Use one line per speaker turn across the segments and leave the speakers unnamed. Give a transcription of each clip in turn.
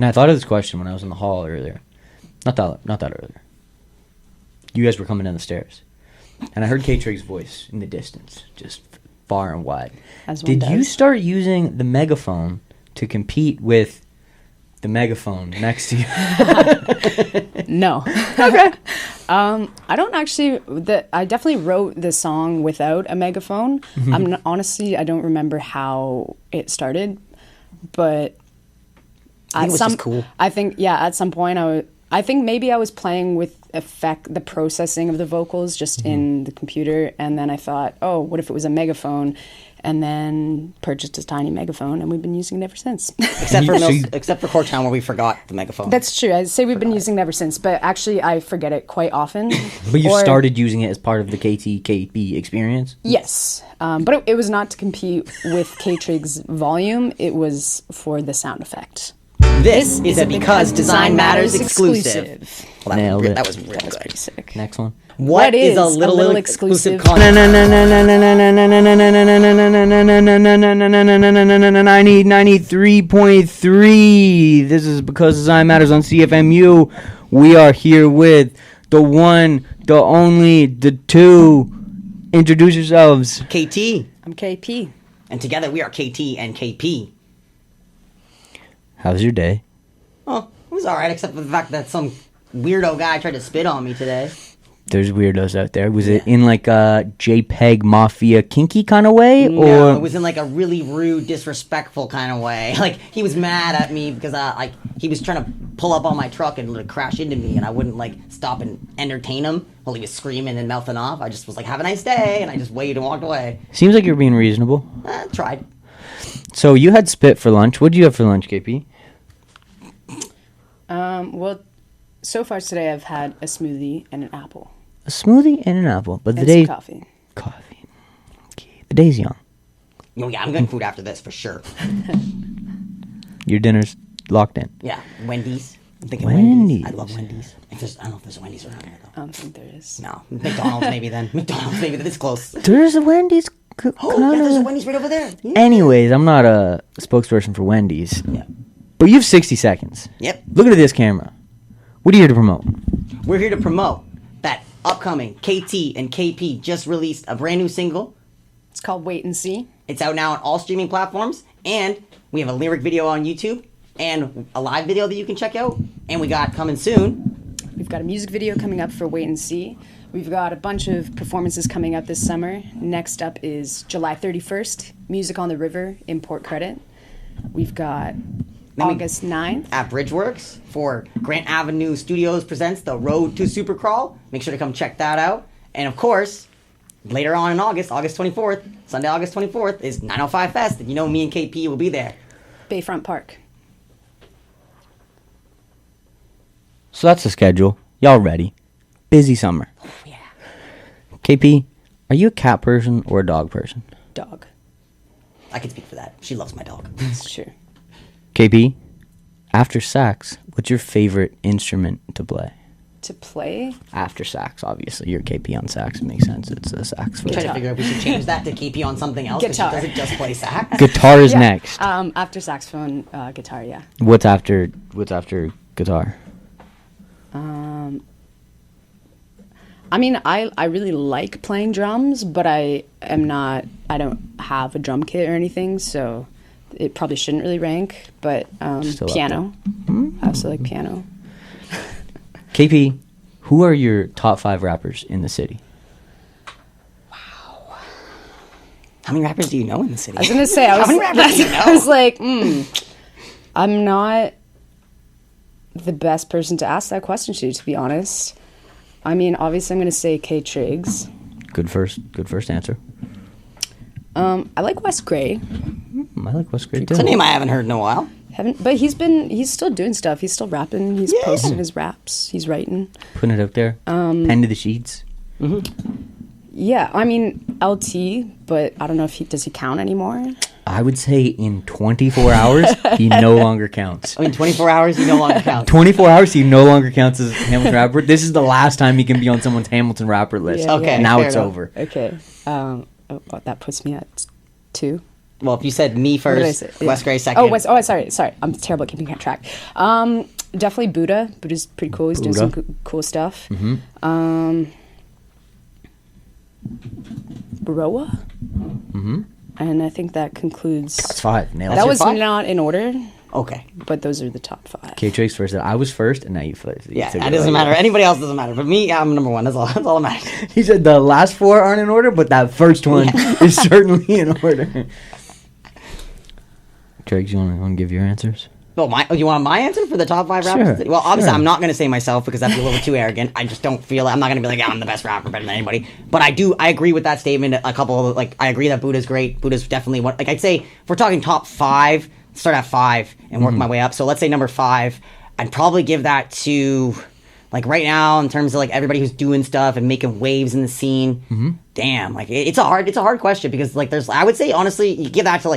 And I thought of this question when I was in the hall earlier. Not that earlier. You guys were coming down the stairs. And I heard Ktriggs' voice in the distance, just far and wide. Did you start using the megaphone to compete with the megaphone next to you?
No.
Okay.
I don't actually. I definitely wrote the song without a megaphone. Honestly, I don't remember how it started, but
I think it was just cool.
I think at some point I think maybe I was playing with the processing of the vocals just in the computer, and then I thought, oh, what if it was a megaphone? And then purchased a tiny megaphone, and we've been using it ever since.
Except for Corktown, where we forgot the megaphone.
That's true. I'd say we've been using it ever since, but actually I forget it quite often.
But you started using it as part of the KTkP experience?
Yes. But it was not to compete with Ktriggs' volume. It was for the sound effect.
This is a Because Design Matters exclusive. Well,
Nailed it.
That was real good.
Pretty sick.
Next one.
What is a little exclusive content?
I need 93.3. This is Because Design Matters on CFMU. We are here with the one, the only, the two. Introduce yourselves.
KT.
I'm KP.
And together we are KT and KP.
How was your day?
Oh, it was alright, except for the fact that some weirdo guy tried to spit on me today.
There's weirdos out there. Was it in like a JPEG Mafia kinky kind of way?
No,
or
it was in like a really rude, disrespectful kind of way. Like, he was mad at me because he was trying to pull up on my truck and like, crash into me, and I wouldn't like stop and entertain him while he was screaming and mouthing off. I just was like, have a nice day, and I just waved and walked away.
Seems like you're being reasonable.
Tried.
So you had spit for lunch. What did you have for lunch, KP?
Well, so far today I've had a smoothie and an apple.
A smoothie and an apple. But
And
the day
some coffee.
Coffee. Okay. The day's young.
Oh yeah, I'm getting food after this for sure.
Your dinner's locked in.
Yeah, Wendy's. I'm thinking
Wendy's.
Wendy's. I love Wendy's. I don't know if there's a Wendy's around here though.
I don't think there is.
No, McDonald's maybe then. McDonald's maybe this close.
There's a Wendy's.
Oh yeah, there's a Wendy's right over there. Yeah.
Anyways, I'm not a spokesperson for Wendy's.
Yeah.
But you have 60 seconds.
Yep.
Look at this camera. What are you here to promote?
We're here to promote that upcoming KT and KP just released a brand new single.
It's called Wait and See.
It's out now on all streaming platforms, and we have a lyric video on YouTube and a live video that you can check out. And we got coming soon.
We've got a music video coming up for Wait and See. We've got a bunch of performances coming up this summer. Next up is July 31st, Music on the River in Port Credit. We've got August 9th.
At Bridgeworks for Grant Avenue Studios presents The Road to Supercrawl. Make sure to come check that out. And of course, later on in August 24th, Sunday, August 24th, is 905 Fest. And you know me and KP will be there.
Bayfront Park.
So that's the schedule. Y'all ready? Busy summer.
Oh, yeah.
KP, are you a cat person or a dog person?
Dog.
I can speak for that. She loves my dog.
That's true.
KP, after sax, what's your favorite instrument to play?
To play?
After sax, obviously. You're KP on sax. It makes sense. It's a sax.
I'm trying to figure out if we should change that to KP on something else.
Guitar.
She doesn't just play sax.
Guitar is next.
After saxophone, guitar, yeah.
What's after guitar?
I mean, I really like playing drums, but I don't have a drum kit or anything, so it probably shouldn't really rank, but piano. I also like piano.
KP, who are your top 5 rappers in the city?
Wow. How many rappers do you know in the city?
I was going to say, I was like, I'm not the best person to ask that question to be honest. I mean, obviously I'm going to say Ktriggs.
Good first answer.
I like Wes Gray.
I like Wes Gray too.
It's a name I haven't heard in a while.
But he's still doing stuff. He's still rapping. He's posting his raps. He's writing.
Putting it out there. Pen to the sheets.
Mm-hmm.
Yeah, I mean LT, but I don't know if does he count anymore.
I would say in 24 hours he no longer counts.
I mean, 24 hours he no longer counts.
24 hours he no longer counts as Hamilton rapper. This is the last time he can be on someone's Hamilton rapper list.
Yeah,
okay,
now
fair
it's
enough.
over.
Okay, that puts me at 2.
Well, if you said me first, Wes Gray second.
Sorry. I'm terrible at keeping track. Definitely Buddha. Buddha's pretty cool. He's doing some cool stuff. Roa. And I think that concludes.
That's 5. Nailed
that was 5? Not in order.
Okay.
But those are the top 5.
Ktriggs first. I was first, and now you first.
Yeah, that doesn't matter. Anybody else doesn't matter. But me, I'm number 1. That's all that matters.
He said the last 4 aren't in order, but that first one is certainly in order. Triggs, you want to give your answers?
Well, you want my answer for the top 5 rappers?
Sure,
well, obviously, I'm not going to say myself because that'd be a little too arrogant. I just don't feel it. I'm not going to be like, I'm the best rapper, better than anybody. But I agree with that statement. A couple of, I agree that Buddha's great. Buddha's definitely one. I'd say, if we're talking top 5, start at 5 and work my way up. So let's say number 5, I'd probably give that to, right now, in terms of, everybody who's doing stuff and making waves in the scene. Damn, it's a hard question because, I would say, honestly, you give that to,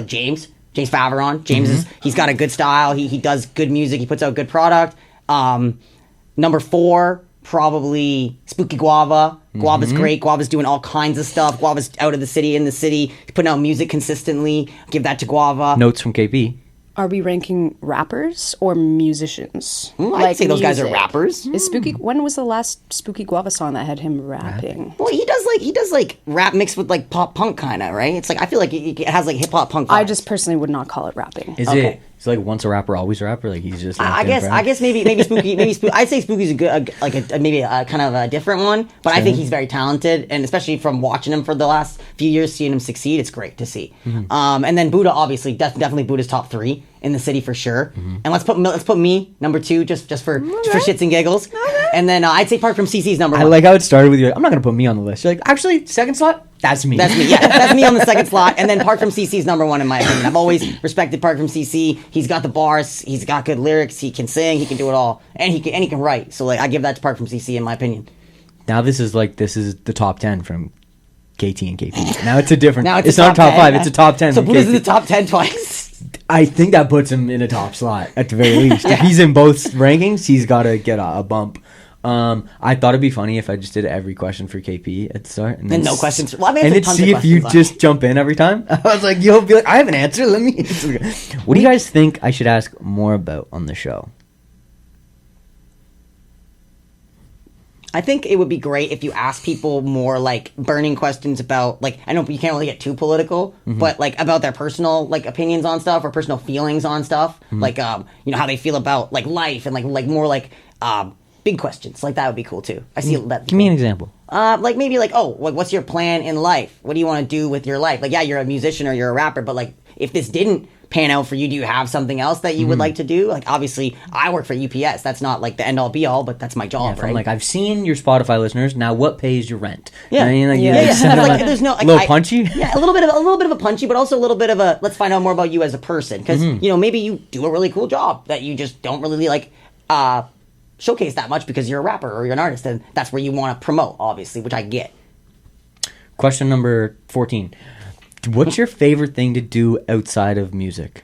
James Faveron. James he's got a good style. He does good music. He puts out good product. Number 4, probably Spooky Guava. Guava's great. Guava's doing all kinds of stuff. Guava's out of the city, in the city. He's putting out music consistently. Give that to Guava.
Notes from KP.
Are we ranking rappers or musicians?
I'd say those guys are rappers.
Is Spooky? When was the last Spooky Guava song that had him rapping?
Well, he does rap mixed with pop punk kind of, right? It's I feel like it has hip hop punk vibes.
I just personally would not call it rapping.
Is it? It's once a rapper, always a rapper. He's just.
I guess maybe Spooky. I'd say Spooky's a good, maybe a kind of a different one. But I think he's very talented, and especially from watching him for the last few years, seeing him succeed, it's great to see. And then Buddha, obviously, definitely Buddha's top 3 in the city for sure. And let's put me number 2 just for shits and giggles. And then I'd say Park from CC's number 1.
I like how it started with you. I'm not gonna put me on the list. You're actually, second slot. That's me.
That's me. Yeah, that's me on the second slot. And then Park from CC's number 1 in my opinion. I've always respected Park from CC. He's got the bars. He's got good lyrics. He can sing. He can do it all, and he can write. So I give that to Park from CC in my opinion.
Now this is the top 10 from KT and KP. Now it's a different.
Now
it's not top 5. It's a top 10.
So Buddha's in the top 10 twice.
I think that puts him in a top slot at the very least. If he's in both rankings, he's got to get a bump. I thought it'd be funny if I just did every question for KP at the start, and then
no questions. Well,
and then see if you just jump in every time. I was like, you'll be like, I have an answer. Let me. What do you guys think I should ask more about on the show?
I think it would be great if you ask people more burning questions about I know you can't really get too political, but about their personal opinions on stuff or personal feelings on stuff, how they feel about life and more big questions. That would be cool too. I see that.
Give me an example.
Maybe what's your plan in life? What do you want to do with your life? Yeah, you're a musician or you're a rapper, but if this didn't pan out for you, do you have something else that you would like to do? Obviously, I work for UPS. That's not the end all be all, but that's my job, right?
I've seen your Spotify listeners. Now, what pays your rent?
Yeah,
there's no a little punchy.
Yeah, a little bit of a punchy, but also a little bit of a let's find out more about you as a person, because maybe you do a really cool job that you just don't really showcase that much because you're a rapper or you're an artist, and that's where you want to promote, obviously, which I get.
Question number 14. What's your favorite thing to do outside of music?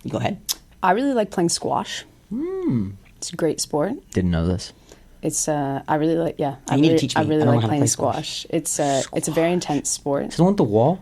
You go ahead.
I really like playing squash. It's a great sport.
Didn't know this.
It's I really like
you need to teach me.
I really like playing squash. It's a very intense sport.
Is it on the wall?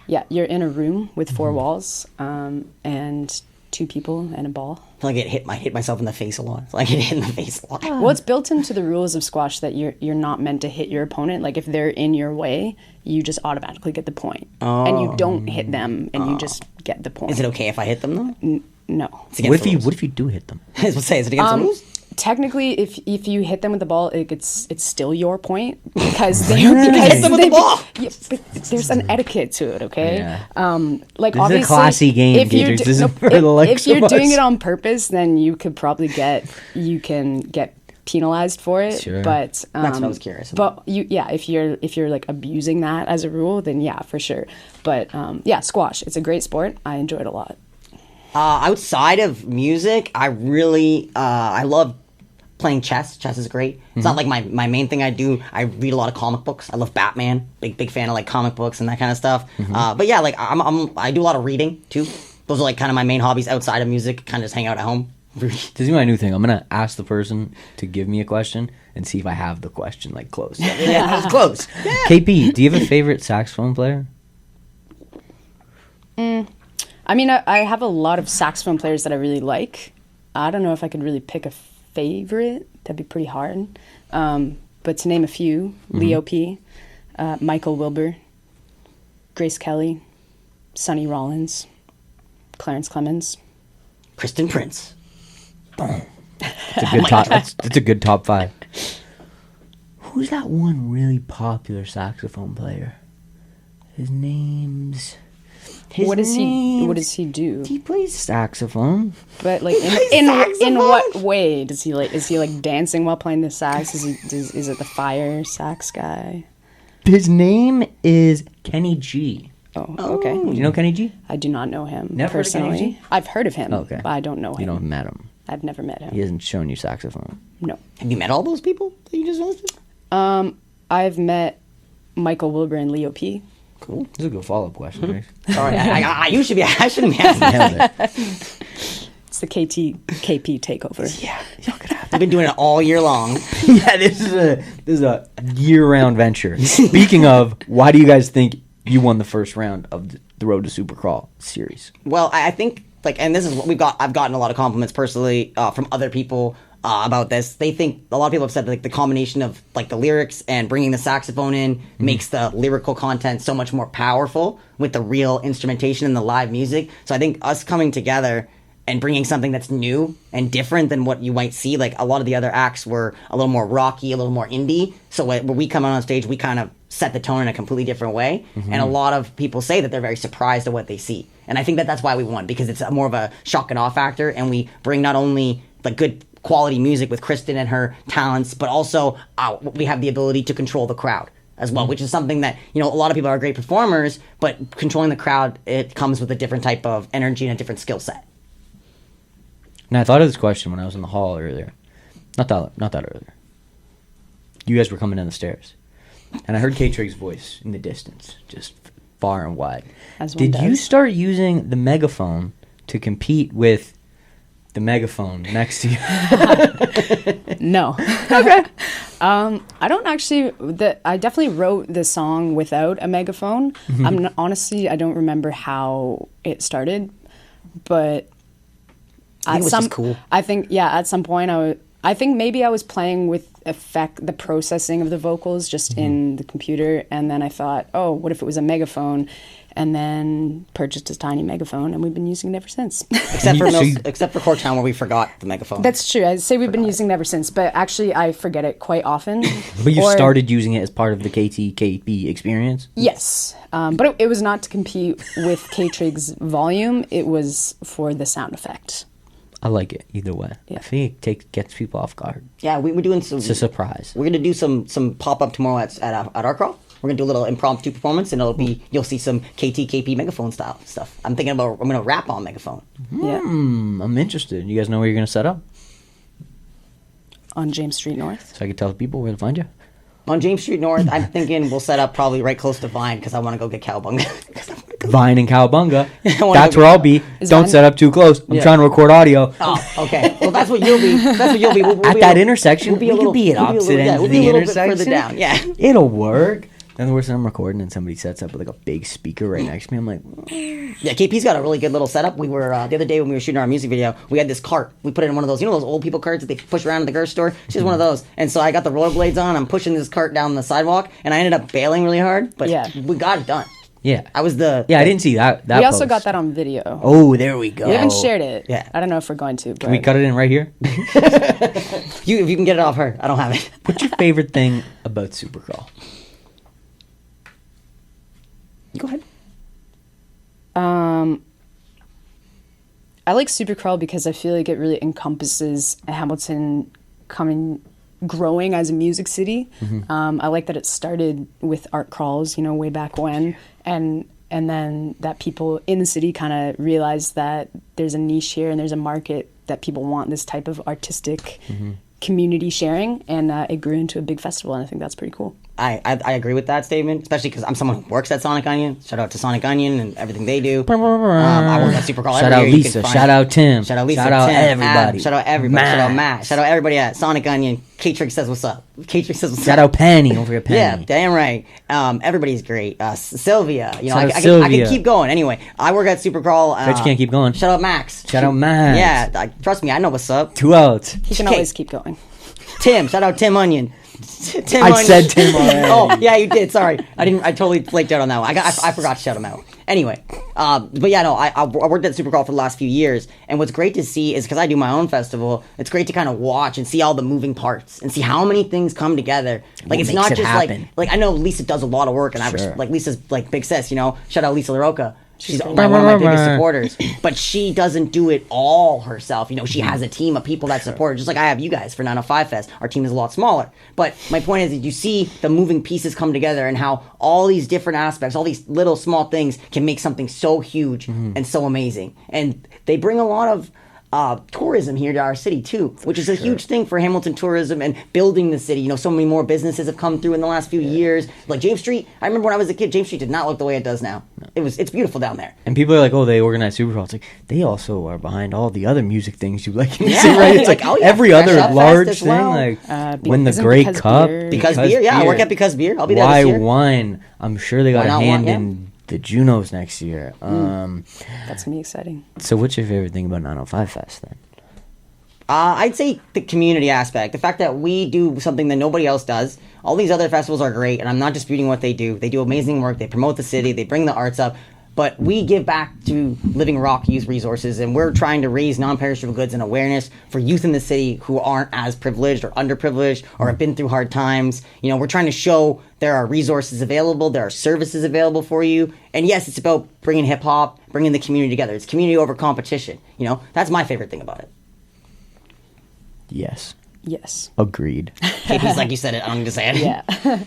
Yeah, you're in a room with 4 walls and 2 people and a ball.
I feel I hit myself in the face a lot. I get hit in the face a lot.
Well, it's built into the rules of squash that you're not meant to hit your opponent. If they're in your way, you just automatically get the point. And you don't hit them, and you just get the point.
Is it okay if I hit them, though?
No.
What if you do hit them?
I was going to say, is it against the rules?
Technically, if you hit them with the ball, it's still your point because
hit them with the ball.
Yeah, but there's an etiquette to it, okay?
Yeah.
This
obviously, is a classy game, if
you're doing it on purpose, then you could probably get penalized for it.
Sure.
But
that's what I was curious about.
But if you're abusing that as a rule, then yeah, for sure. But squash, it's a great sport. I enjoy it a lot.
Outside of music, I really I love playing chess. Chess is great. It's not my main thing I do. I read a lot of comic books. I love Batman. Big fan of comic books and that kind of stuff. But yeah, I do a lot of reading too. Those are kind of my main hobbies outside of music. Kind of just hang out at home.
This is my new thing. I'm gonna ask the person to give me a question and see if I have the question close.
Yeah, it's close. Yeah.
KP, do you have a favorite saxophone player?
I mean, I have a lot of saxophone players that I really like. I don't know if I could really pick a favorite. That'd be pretty hard. But to name a few, Leo P., Michael Wilbur, Grace Kelly, Sonny Rollins, Clarence Clemens,
Kristen Prince.
Boom. It's a good top. That's a good top 5. Who's that one really popular saxophone player? His name's.
What does he do?
He plays saxophone.
But like in what way does he like? Is he like dancing while playing the sax? Is it the fire sax guy?
His name is Kenny G.
Oh, okay.
Do you know Kenny G?
I do not know him
Never
personally.
heard of Kenny G?
I've heard of him,
okay,
but I don't know him.
You don't met him.
I've never met him.
He hasn't shown you saxophone.
No.
Have you met all those people that you just listed?
I've met Michael Wilbur and Leo P.
Cool. This is a good follow-up question.
Sorry, I shouldn't be asking that.
It's the KTxKP takeover.
Yeah,
I've been doing it all year long.
Yeah, this is a year-round venture. Speaking of, why do you guys think you won the first round of the Road to Supercrawl series?
Well, I think and this is what I've gotten a lot of compliments personally from other people about this. They think a lot of people have said like the combination of like the lyrics and bringing the saxophone in makes the lyrical content so much more powerful with the real instrumentation and the live music. So I think us coming together and bringing something that's new and different than what you might see, like a lot of the other acts were a little more rocky, a little more indie. So when we come out on stage, we kind of set the tone in a completely different way. And a lot of people say that they're very surprised at what they see. And I think that that's why we won, because it's more of a shock and awe factor, and we bring not only like good quality music with Kristen and her talents, but also we have the ability to control the crowd as well, which is something that, a lot of people are great performers, but controlling the crowd, it comes with a different type of energy and a different skill set.
Now, I thought of this question when I was in the hall earlier. Not that earlier. You guys were coming down the stairs, and I heard Ktriggs' voice in the distance, just far and wide. Did you start using the megaphone to compete with the megaphone next to you?
No. Okay. I don't actually. I definitely wrote the song without a megaphone. Honestly, I don't remember how it started, but
I think it was just cool.
I think at some point I think maybe I was playing with the processing of the vocals just in the computer, and then I thought, oh, what if it was a megaphone? And then purchased a tiny megaphone, and we've been using it ever since.
Except for Corktown, where we forgot the megaphone.
That's true. I'd say we've been using it ever since, but actually I forget it quite often.
But you started using it as part of the KTxKP experience?
Yes. But it was not to compete with Ktriggs' volume. It was for the sound effect.
I like it either way. Yeah. I think it gets people off guard.
Yeah, we're doing some...
It's a surprise.
We're going to do some pop-up tomorrow at our crawl. We're going to do a little impromptu performance, and you'll see some KTxKP Megaphone style stuff. I'm going to rap on Megaphone.
Yeah.
I'm interested. You guys know where you're going to set up?
On James Street North.
So I can tell people where to find you?
On James Street North, I'm thinking we'll set up probably right close to Vine, because I want to go get cowabunga.
Vine and cowabunga. That's where I'll be. Don't set up too close. I'm trying to record audio.
Oh, okay. Well, that's what you'll be. We'll
at that intersection, we can be at opposite ends of the intersection.
Further down. Yeah.
It'll work. Then the worst time I'm recording and somebody sets up with like a big speaker right next to me. I'm like,
yeah, KP's got a really good little setup. We were the other day when we were shooting our music video, we had this cart. We put it in one of those, those old people carts that they push around in the grocery store. She's one of those. And so I got the rollerblades on. I'm pushing this cart down the sidewalk, and I ended up bailing really hard. But we got it done.
Yeah.
I was the...
Yeah, I didn't see that
We also got that on video.
Oh, there we go.
We haven't shared it.
Yeah.
I don't know if we're going to. But...
Can we cut it in right here?
If you can get it off her. I don't have it.
What's your favorite thing about Supercrawl?
Go ahead.
I like Supercrawl because I feel like it really encompasses Hamilton growing as a music city. I like that it started with art crawls, way back when, and then that people in the city kind of realized that there's a niche here and there's a market that people want this type of artistic community sharing, and it grew into a big festival, and I think that's pretty cool.
I agree with that statement, especially because I'm someone who works at Sonic Onion. Shout out to Sonic Onion and everything they do. I work at Supercrawl.
Shout out Lisa. Shout out Tim.
Shout out Lisa.
Shout out
Tim,
everybody.
Shout out everybody. Shout out Matt. Shout out everybody at Sonic Onion. Ktriggs says what's up. Ktriggs says what's up.
Shout out Penny. Don't forget Penny.
Yeah, damn right. Everybody's great. Sylvia. You know, I
Sylvia.
can keep going. Anyway, I work at Supercrawl.
Bet you can't keep going.
Shout out Max.
Shout out Max.
Yeah, trust me, I know what's up.
2 outs.
He can always keep going.
Tim. Shout out Tim Onion. Tim
I
Onion.
said Tim already.
Oh yeah, you did. Sorry, I didn't. I totally flaked out on that one. I forgot to shout him out. Anyway, but yeah, no, I worked at Supercrawl for the last few years, and what's great to see is because I do my own festival. It's great to kind of watch and see all the moving parts and see how many things come together. Like it's not just like I know Lisa does a lot of work, and like Lisa's like big sis. You know, shout out Lisa LaRocca. She's one of my biggest supporters, but she doesn't do it all herself. You know, she has a team of people that support her, just like I have you guys for 905 Fest. Our team is a lot smaller. But my point is that you see the moving pieces come together and how all these different aspects, all these little small things can make something so huge and so amazing. And they bring a lot of tourism here to our city too, which is a huge thing for Hamilton tourism and building the city. You know, so many more businesses have come through in the last few years. Like James Street, I remember when I was a kid, James Street did not look the way it does now. It's beautiful down there.
And people are like, oh, they organize Supercrawl. It's like they also are behind all the other music things you like in the city, right? It's like every
Fresh
other
Up
large
Fest as
thing,
well.
like when the Great Cup,
Because beer, yeah, I work at Because Beer. I'll be there
Why
this year.
Wine? I'm sure they got a hand in the Junos next year.
That's gonna be exciting.
So, what's your favorite thing about 905 Fest then?
I'd say the community aspect. The fact that we do something that nobody else does. All these other festivals are great, and I'm not disputing what they do. They do amazing work. They promote the city. They bring the arts up. But we give back to Living Rock Youth Resources, and we're trying to raise non-perishable goods and awareness for youth in the city who aren't as privileged or underprivileged or have been through hard times. You know, we're trying to show there are resources available, there are services available for you. And yes, it's about bringing hip-hop, bringing the community together. It's community over competition. You know, that's my favorite thing about it.
Yes. Agreed.
KP's like you said it. I don't need to say it.
Yeah.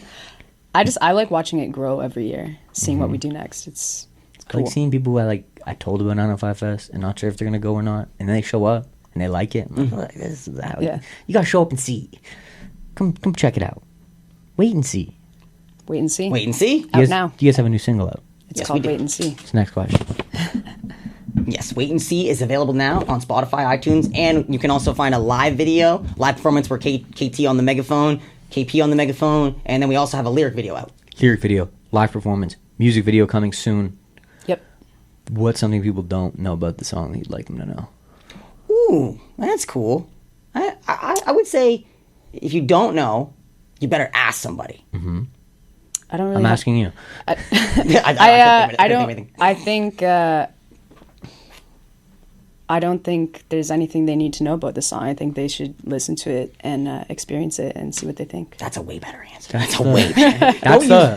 I like watching it grow every year, seeing what we do next. It's cool.
Like seeing people who I told about 905 Fest and not sure if they're gonna go or not, and then they show up and they like it. I'm like, this is how you gotta show up and see. Come check it out. Wait and see.
Wait and see.
Out now. Do you guys have a new single out?
It's called Wait and See.
It's the next question.
Yes, Wait and See is available now on Spotify, iTunes, and you can also find a live performance where KT on the Megaphone, KP on the Megaphone, and then we also have a lyric video out.
Lyric video, live performance, music video coming soon.
Yep.
What's something people don't know about the song that you'd like them to know?
Ooh, that's cool. I would say if you don't know, you better ask somebody.
Mm-hmm.
I don't really.
I'm asking you.
I don't think there's anything they need to know about the song. I think they should listen to it and experience it and see what they think.
That's a way better answer.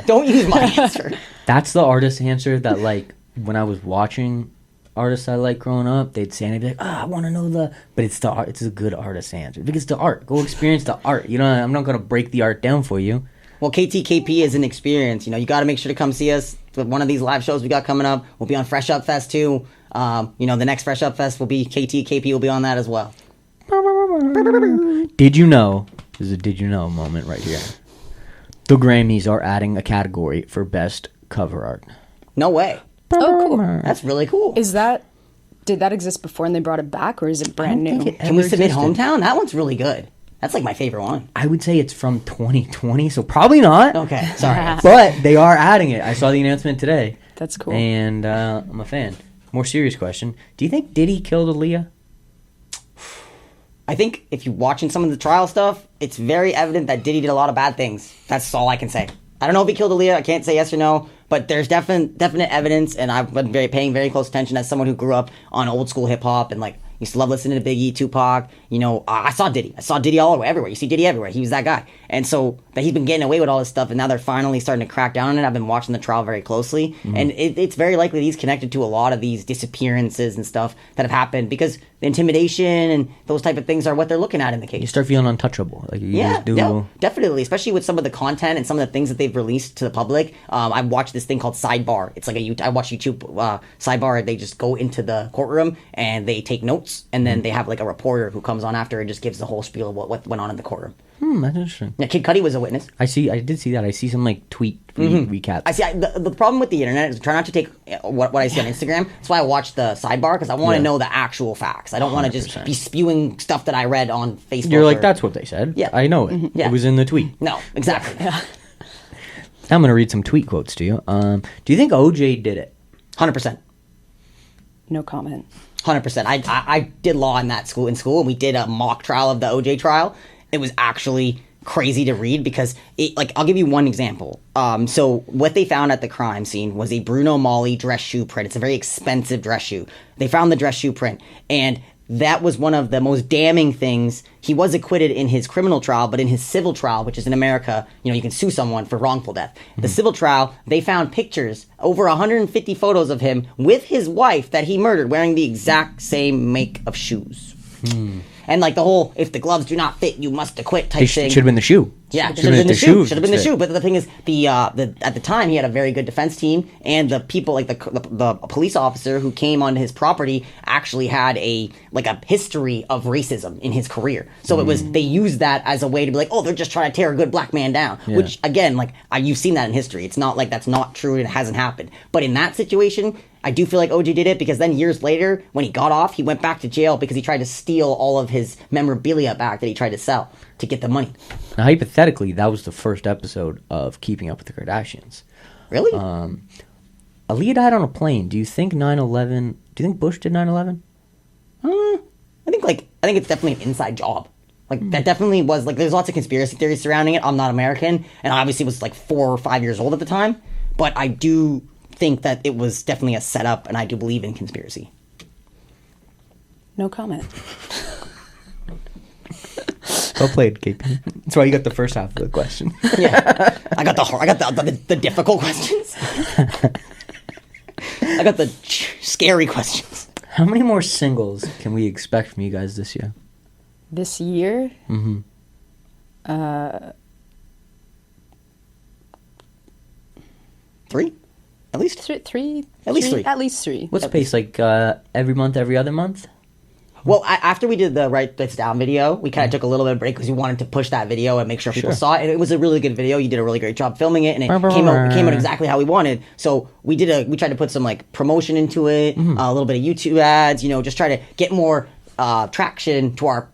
Don't use my answer.
That's the artist answer that, like, when I was watching artists I like growing up, they'd say, and I'd be like, I want to know but it's the art. It's a good artist answer. Because it's the art. Go experience the art. You know, I'm not going to break the art down for you.
Well, KTKP is an experience. You know, you got to make sure to come see us with one of these live shows we got coming up. We'll be on Fresh Up Fest too. The next Fresh Up Fest will be KTKP will be on that as well.
Did you know? This is a did you know moment right here. The Grammys are adding a category for best cover art.
No way.
Oh, cool.
That's really cool.
Did that exist before and they brought it back, or is it brand new?
Can we submit Hometown? That one's really good. That's like my favorite one.
I would say it's from 2020, so probably not.
Okay, sorry.
But they are adding it. I saw the announcement today.
That's cool.
And I'm a fan. More serious question. Do you think Diddy killed Aaliyah?
I think if you're watching some of the trial stuff, it's very evident that Diddy did a lot of bad things. That's all I can say. I don't know if he killed Aaliyah. I can't say yes or no. But there's definite evidence, and I've been paying very close attention as someone who grew up on old school hip hop and like used to love listening to Biggie, Tupac. You know, I saw Diddy. I saw Diddy all over, everywhere. You see Diddy everywhere. He was that guy. And so that he's been getting away with all this stuff, and now they're finally starting to crack down on it. I've been watching the trial very closely, and it's very likely that he's connected to a lot of these disappearances and stuff that have happened because the intimidation and those type of things are what they're looking at in the case.
You start feeling untouchable. Like you just do.
No, definitely, especially with some of the content and some of the things that they've released to the public. I watched this thing called Sidebar. It's like I watch YouTube Sidebar. They just go into the courtroom and they take notes, and then they have like a reporter who comes on after and just gives the whole spiel of what went on in the courtroom.
That's interesting.
Yeah, Kid Cudi was a witness.
I did see that. I see some like tweet recaps.
I see. The problem with the internet is try not to take what I see on Instagram. That's why I watch the sidebar, because I want to know the actual facts. I don't want to just be spewing stuff that I read on Facebook.
You're like, that's what they said.
Yeah,
I know it. Yeah. It was in the tweet.
No, exactly.
Yeah.
I'm gonna read some tweet quotes to you. Do you think OJ did it?
100%.
No comment.
100%. I did law in school, and we did a mock trial of the OJ trial. It was actually crazy to read because I'll give you one example. So what they found at the crime scene was a Bruno Magli dress shoe print. It's a very expensive dress shoe. They found the dress shoe print, and that was one of the most damning things. He was acquitted in his criminal trial, but in his civil trial, which is in America, you can sue someone for wrongful death. Mm-hmm. The civil trial, they found pictures, over 150 photos of him with his wife that he murdered, wearing the exact same make of shoes. And the whole, if the gloves do not fit, you must acquit type thing.
Should have been the shoe.
Yeah, should have been the shoe. Should have been the shoe. But the thing is, at the time, he had a very good defense team, and the people, the police officer who came on his property actually had a history of racism in his career. So they used that as a way to be like, oh, they're just trying to tear a good black man down. Yeah. Which, again, you've seen that in history. It's not like that's not true and it hasn't happened. But in that situation, I do feel like OJ did it, because then years later, when he got off, he went back to jail because he tried to steal all of his memorabilia back that he tried to sell to get the money.
Now, hypothetically, that was the first episode of Keeping Up with the Kardashians.
Really?
Aaliyah died on a plane. Do you think 9/11? Do you think Bush did 9/11?
I think it's definitely an inside job. That definitely was, there's lots of conspiracy theories surrounding it. I'm not American, and I obviously was 4 or 5 years old at the time, but I do think that it was definitely a setup, and I do believe in conspiracy.
No comment.
Well played, KP. That's why you got the first half of the question.
Yeah, I got the difficult questions. I got the scary questions.
How many more singles can we expect from you guys this year?
This year?
Mm-hmm.
3? At least
three.
At least three.
At least 3.
What's the pace? Every month, every other month?
Well, after we did the Write This Down video, we kind of took a little bit of break because we wanted to push that video and make sure people saw it. And it was a really good video. You did a really great job filming it, and it came out exactly how we wanted. So we tried to put some promotion into it, a little bit of YouTube ads, just try to get more traction to our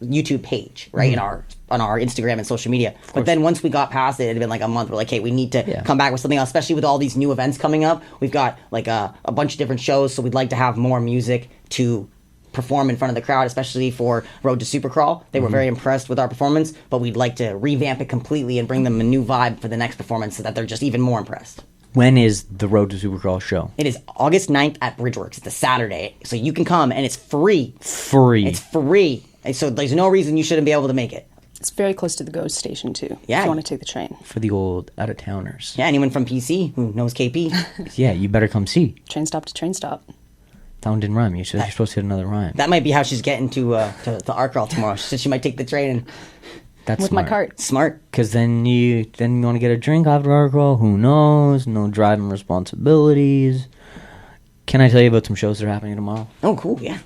YouTube page, right, on our Instagram and social media. But then once we got past it had been a month. We're like, hey, we need to come back with something else, especially with all these new events coming up. We've got a bunch of different shows, so we'd like to have more music to perform in front of the crowd, especially for Road to Supercrawl. They were very impressed with our performance, but we'd like to revamp it completely and bring them a new vibe for the next performance so that they're just even more impressed.
When is the Road to Supercrawl show? It is
August 9th at Bridgeworks. It's a Saturday, so you can come, and it's free.
Free.
It's free. And so there's no reason you shouldn't be able to make it.
It's very close to the GO station, too,
if
you want to take the train.
For the old out-of-towners.
Yeah, anyone from PC who knows KP.
Yeah, you better come see.
Train stop to train stop.
That one didn't rhyme. You're supposed to hit another rhyme.
That might be how she's getting to Art Crawl tomorrow. She said she might take the train. And
that's
with
smart.
my cart.
Smart.
Because then you want to get a drink after Art Crawl. Who knows? No driving responsibilities. Can I tell you about some shows that are happening tomorrow?
Oh, cool. Yeah.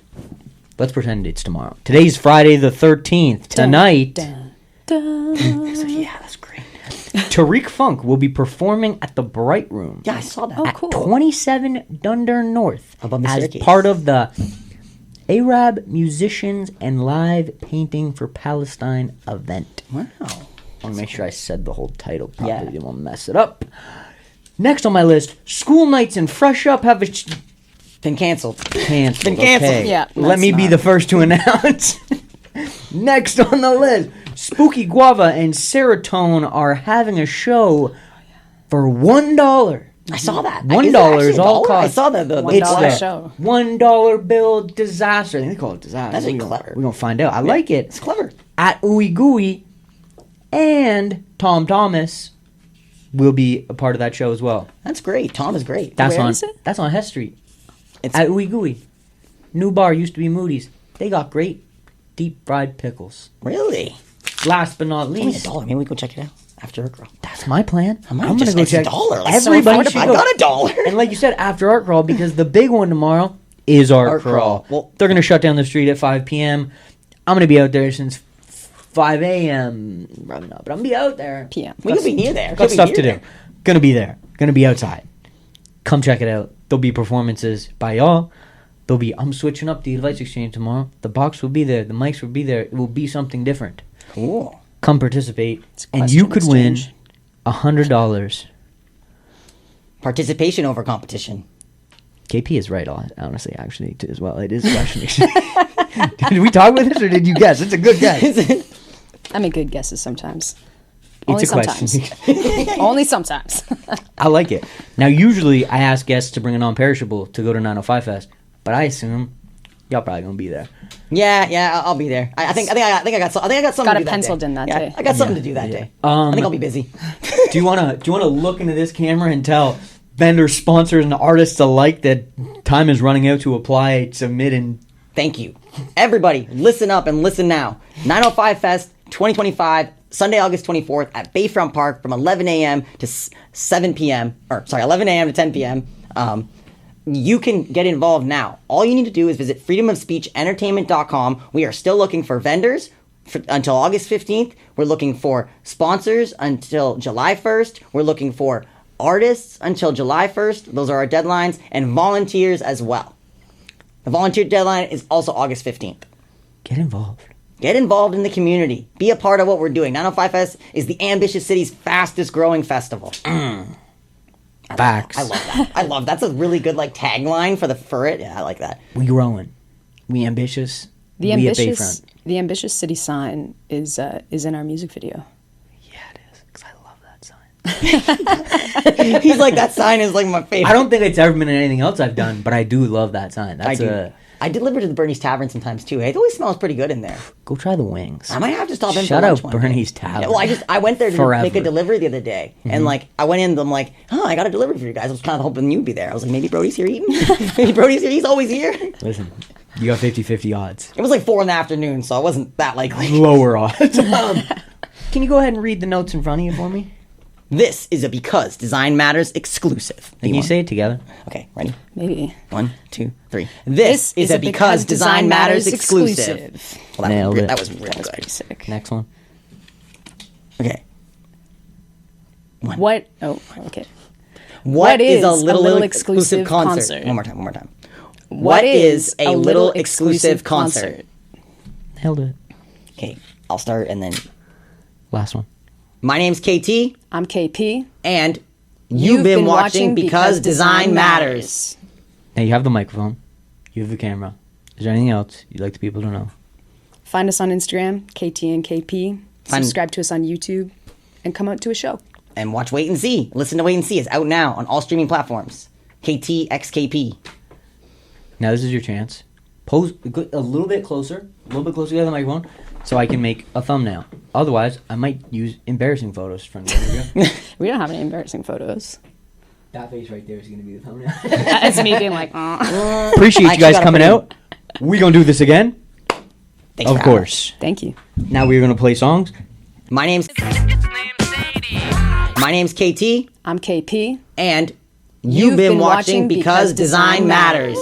Let's pretend it's tomorrow. Today's Friday the 13th. Tonight.
So, yeah, that's great.
Tariq Funk will be performing at the Bright Room.
Yeah, I saw that.
Oh, cool.
27 Dunder North.
Above the staircase.
As part of the Arab Musicians and Live Painting for Palestine event.
Wow.
I want to make sure I said the whole title properly. Yeah. Didn't want to mess it up. Next on my list, School Nights and Fresh Up have
been canceled.
Been canceled. Okay.
Yeah.
Let me be the first to announce. Next on the list, Spooky Guava and Serotonin are having a show for $1.
I saw that.
$1 is all cost.
I saw that.
$1 show.
$1 bill disaster. I think they call it disaster.
That's clever.
We're going to find out. I like it.
It's clever.
At Ooey Gooey and Tom Thomas will be a part of that show as well.
That's great. Tom is great.
Where is it?
That's on Hess Street. It's at Ooey Gooey. New bar used to be Moody's. They got great deep fried pickles.
Really?
Last but not least.
It's only $1. Maybe we go check it out after Art Crawl.
That's my plan.
I'm going to go check $1.
Everybody should go.
I got $1.
And like you said, after Art Crawl, because the big one tomorrow is Art Crawl.
Well,
they're going to shut down the street at 5 p.m. I'm going to be out there since 5 a.m. Probably not, but I'm gonna be out there.
PM.
We could be near there.
Got stuff to do. Gonna be there. Gonna be outside. Come check it out. There'll be performances by y'all. I'm switching up the Advice Exchange tomorrow. The box will be there. The mics will be there. It will be something different.
Cool.
Come participate, and you could win $100.
Participation over competition.
KP is right, honestly, actually, as well. It is question. Did we talk with this, or did you guess? It's a good guess.
I make good guesses sometimes.
It's a question.
Only sometimes.
I like it. Now, usually, I ask guests to bring a non-perishable to go to 905 Fest, but I assume y'all probably gonna be there.
Yeah, I'll be there. I think I got something. Got
it
to do
penciled
that day.
in that day.
I got something to do that day. I think I'll be busy.
Do you wanna look into this camera and tell vendors, sponsors, and artists alike that time is running out to apply, submit, and
thank you, everybody. Listen up and listen now. 905 Fest 2025, Sunday, August 24th at Bayfront Park from 11 a.m. to 7 p.m. 11 a.m. to 10 p.m. You can get involved now. All you need to do is visit freedomofspeechentertainment.com. We are still looking for vendors until August 15th. We're looking for sponsors until July 1st. We're looking for artists until July 1st. Those are our deadlines. And volunteers as well. The volunteer deadline is also August 15th.
Get involved.
Get involved in the community. Be a part of what we're doing. 905 Fest is the ambitious city's fastest growing festival.
Facts.
I love that. I love that's a really good tagline for it. Yeah, I like that.
We growing. We ambitious.
The ambitious city sign is in our music video.
Yeah, it is. Because I love that sign.
He's like, that sign is my favorite.
I don't think it's ever been in anything else I've done, but I do love that sign.
I deliver to the Bernie's Tavern sometimes too. It always smells pretty good in there.
Go try the wings.
I might have to stop in
Shout
for lunch
out Bernie's Tavern.
Yeah, well, I went there to make a delivery the other day, and I went in. I'm like, I got a delivery for you guys. I was kind of hoping you'd be there. I was like, maybe Brody's here eating. Maybe Brody's here. He's always here.
Listen, you got 50-50 odds.
It was 4 in the afternoon, so I wasn't that likely.
Lower odds. Can you go ahead and read the notes in front of you for me?
This is a Because Design Matters exclusive.
Can you say it together?
Okay, ready?
Maybe.
1, 2, 3. This is a Because Design Matters exclusive. Well,
Nailed it.
That was real good.
Pretty sick.
Next one.
Okay.
What? Oh, okay.
What is a little exclusive concert? One more time. What is a little exclusive concert?
Nailed it.
Okay, I'll start and then...
Last one.
My name's KT.
I'm KP.
And you've been watching Because Design Matters.
Now you have the microphone. You have the camera. Is there anything else you'd like the people to know?
Find us on Instagram, KTxKP. Subscribe to us on YouTube. And come out to a show.
And watch Wait and See. Listen to Wait and See. It's out now on all streaming platforms. KTxKP.
Now this is your chance. Pose a little bit closer to the microphone, so I can make a thumbnail. Otherwise, I might use embarrassing photos from the interview.
We don't have any embarrassing photos.
That face right there is going to be the thumbnail.
It's me being like, oh.
Appreciate you guys coming out. We're going to do this again.
Thanks
of course.
Thank you.
Now we're going to play songs.
My name's KT.
I'm KP.
And you've been watching Because Design Matters.